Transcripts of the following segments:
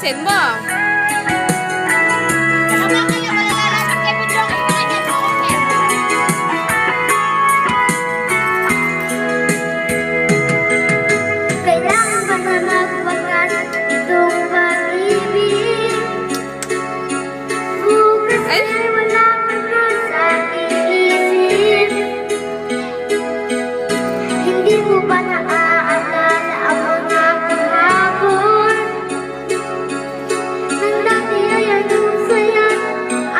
ayusin mo. Kailangan ba na magwakas itong pag-ibig? Kasi wala ka na sa aking isip. Hindi mo ba naaalala ang mga kahapon? Nang dati ay anong saya,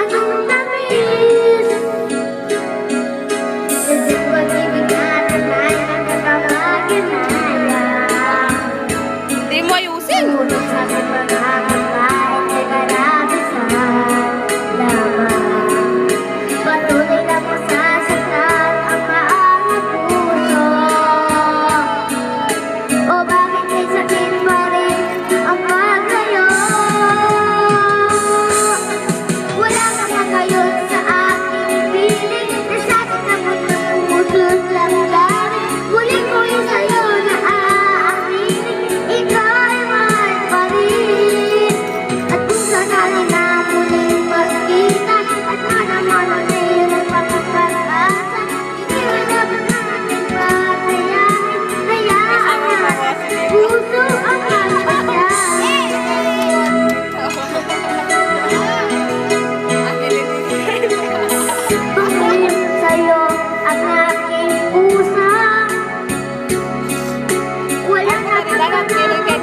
anong tamis? Sadyang pag-ibig natin ay nakakapag-inaya. Hindi mo ayusin. Tulog sa ating mga kakain ay karabisan lamang. Patuloy na masasaktan ang maangat puso. O bakit may sakit pa rin ang paglayo? Wala ka na ngayon sa aking piling. Nasakit na puntang puso't lamdamin. Muling ko yung sa'yo na aaminin. Ikaw ay mahal pa rin. At kung sakali na muling magkita, at manaman ang mayroon pang pag-asa, hindi mo dapat natin patayain. Hayaan natin puso ang magpasya. Pangilip sa'yo ang aking pusa. Walang nakakalaman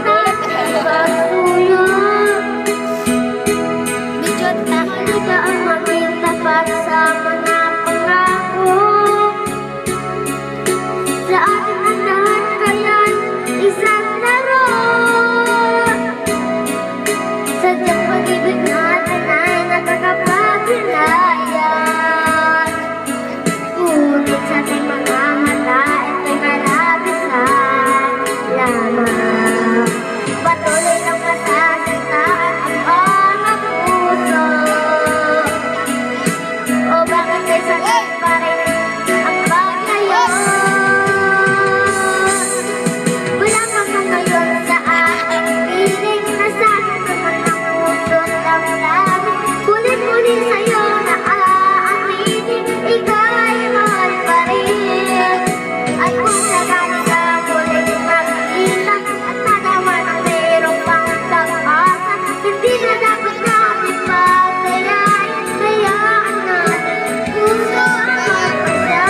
pagsuyo. Medyo tahaliga ang maging tapat sa mga pangako. Sa ating handahan kaya't isang laro. Sadyang pag-ibig natin ay nakakapag-inaya. Ngunit sa ating mga mata ay marabisan lamang. Patuloy lang masasaktan ang mga puso. O bakit may sakit pa rin ang paglayo? Wala ka pa ngayon sa aking piling. Nasakit sa mga puso't lamdamin. Kulit-kulit sa'yo na aaminin. Ikaw ay mahal pa rin. At kung sakali ka muling magkita, at nanaman ang mayroong pang pag-asa, hindi na dapat natin paglayain. Hayaan natin puso ang magpasya.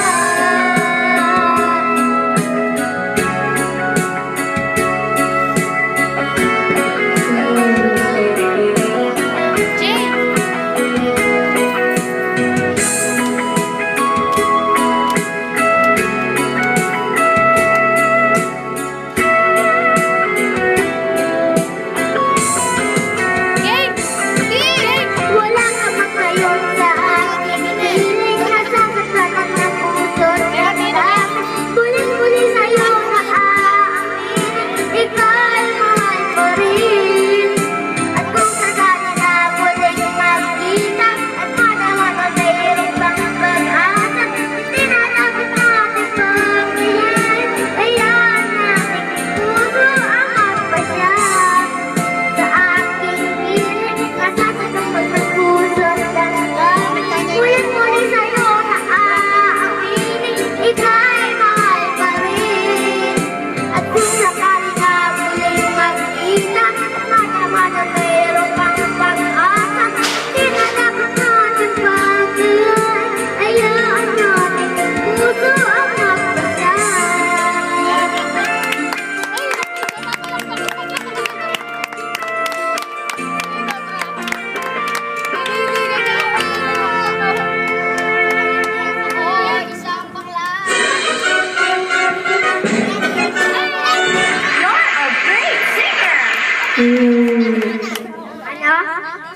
Wala ka pa ngayon sa aking piling. Nasasaktan ang mga puso't lamdamin. Kulit-kulit sa'yo na aaminin. Ikaw ay mahal pa rin. At kung sakali na muling magkita, at manaman ang mayroong pang pag-asa, hindi na dapat natin paglayain. Hayaan natin puso ang magpasya. Sa aking piling, nasasaktan ang mga puso't lamdamin. Kulit-kulit sa'yo na aaminin. Ikaw ay mahal pa rin. At kung sakali na muling magkita, at manaman ang mayroong pang pag-asa, hindi na dapat natin paglayain. Hayaan natin puso ang magpasya. Ano?